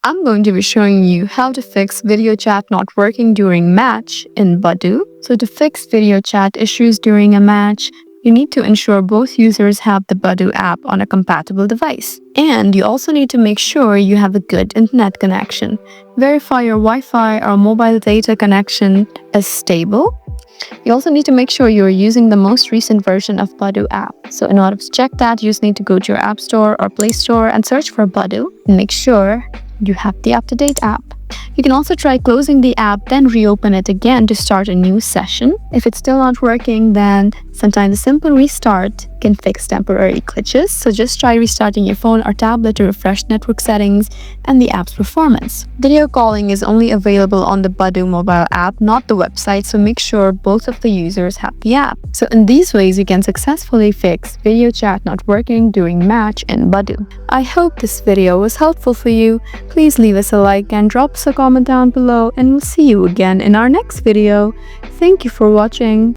I'm going to be showing you how to fix video chat not working during match in Badoo. So to fix video chat issues during a match, you need to ensure both users have the Badoo app on a compatible device. And you also need to make sure you have a good internet connection. Verify your Wi-Fi or mobile data connection is stable. You also need to make sure you're using the most recent version of Badoo app. So in order to check that, you just need to go to your App Store or Play Store and search for Badoo and make sure you have the up-to-date app. You can also try closing the app, then reopen it again to start a new session. If it's still not working, then sometimes a simple restart can fix temporary glitches. So just try restarting your phone or tablet to refresh network settings and the app's performance. Video calling is only available on the Badoo mobile app, not the website, so make sure both of the users have the app. So in these ways, you can successfully fix video chat not working during match in Badoo. I hope this video was helpful for you. Please leave us a like and drop us a comment down below, and we'll see you again in our next video. Thank you for watching.